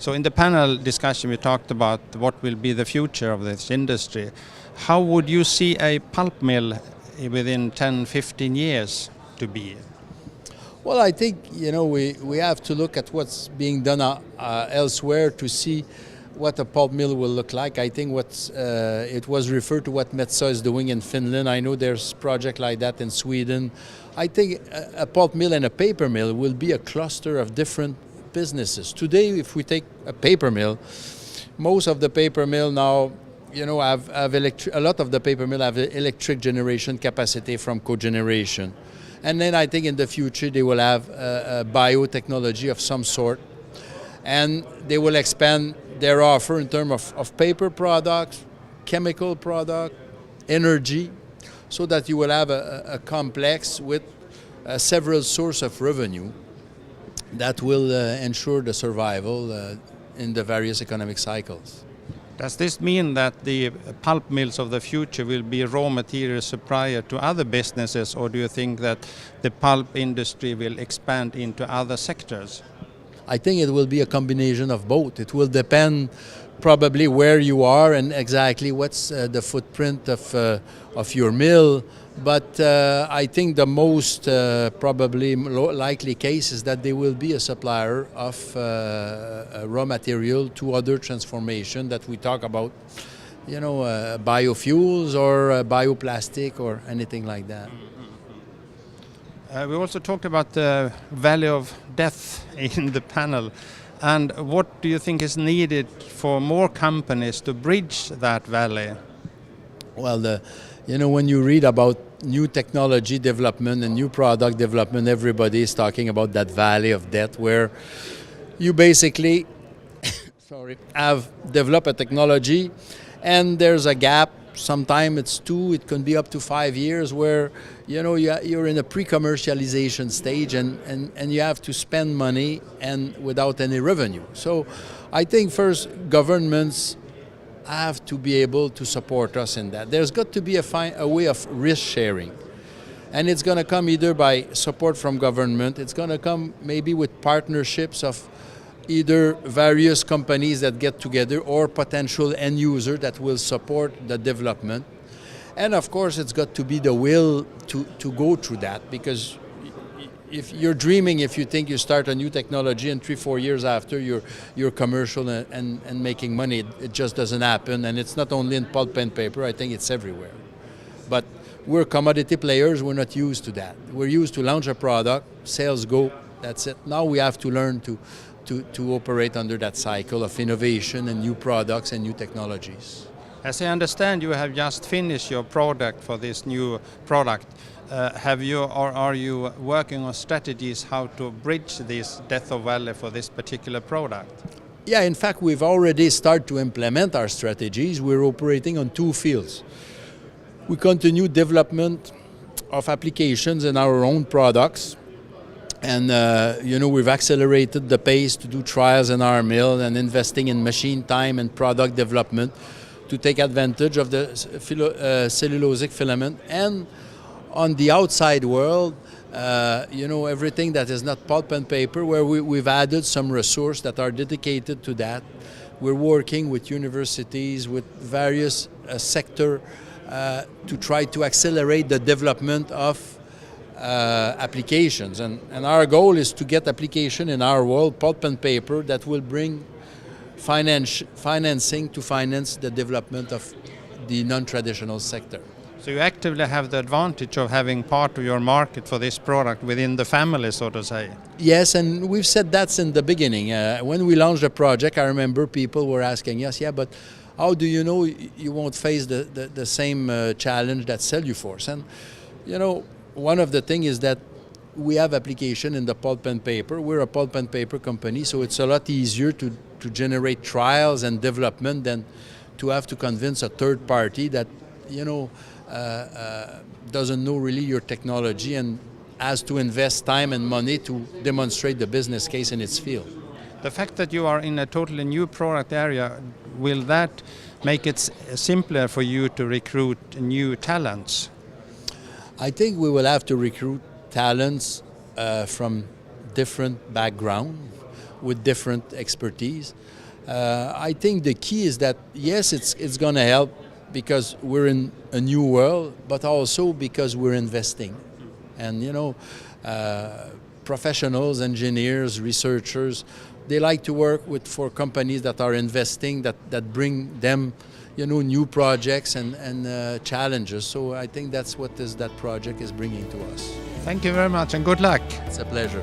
So in the panel discussion we talked about what will be the future of this industry. How would you see a pulp mill within 10, 15 years to be? Well, I think we have to look at what's being done elsewhere to see what a pulp mill will look like. I think it was referred to what Metsä is doing in Finland. I know there's a project like that in Sweden. I think a pulp mill and a paper mill will be a cluster of different businesses. Today, if we take a paper mill, most of the paper mill now, have a lot of the paper mill have electric generation capacity from cogeneration. And then I think in the future they will have a biotechnology of some sort. And they will expand their offer in terms of paper products, chemical product, energy, so that you will have a complex with several sources of revenue that will ensure the survival in the various economic cycles. Does this mean that the pulp mills of the future will be raw material supplier to other businesses, or do you think that the pulp industry will expand into other sectors? I think it will be a combination of both. It will depend probably where you are and exactly what's the footprint of your mill. But I think the most probably likely case is that they will be a supplier of raw material to other transformation that we talk about, biofuels or bioplastic or anything like that. We also talked about the valley of death in the panel. And what do you think is needed for more companies to bridge that valley? Well, when you read about new technology development and new product development, everybody is talking about that valley of death where you basically have developed a technology and there's a gap. Sometimes it's 2, it can be up to 5 years where you're in a pre-commercialization stage and you have to spend money and without any revenue. So I think first governments have to be able to support us in that. There's got to be a way of risk sharing. And it's going to come either by support from government, it's going to come maybe with partnerships of either various companies that get together or potential end user that will support the development. And of course it's got to be the will to go through that, because if you're dreaming, if you think you start a new technology and 3-4 years after you're commercial and making money, it just doesn't happen. And it's not only in pulp and paper, I think it's everywhere. But we're commodity players, we're not used to that. We're used to launch a product, sales go, that's it. Now we have to learn to operate under that cycle of innovation and new products and new technologies. As I understand, you have just finished your product for this new product. Have you, or are you working on strategies how to bridge this death of valley for this particular product? Yeah, in fact, we've already started to implement our strategies. We're operating on 2 fields. We continue development of applications in our own products. And we've accelerated the pace to do trials in our mill and investing in machine time and product development to take advantage of the cellulosic filament. And on the outside world, everything that is not pulp and paper, where we've added some resources that are dedicated to that. We're working with universities, with various sectors to try to accelerate the development of applications, and our goal is to get application in our world, pulp and paper, that will bring financing to finance the development of the non-traditional sector. So you actively have the advantage of having part of your market for this product within the family, so to say. Yes, and we've said that in the beginning. When we launched the project, I remember people were asking us, yeah, but how do you know you won't face the same challenge that Celluforce? And one of the things is that we have application in the pulp and paper. We're a pulp and paper company, so it's a lot easier to generate trials and development than to have to convince a third party that doesn't know really your technology and has to invest time and money to demonstrate the business case in its field. The fact that you are in a totally new product area, will that make it simpler for you to recruit new talents? I think we will have to recruit talents from different backgrounds. with different expertise. I think the key is that, yes, it's going to help because we're in a new world, but also because we're investing. And, professionals, engineers, researchers, they like to work for companies that are investing, that bring them, new projects and challenges. So I think that's what that project is bringing to us. Thank you very much and good luck. It's a pleasure.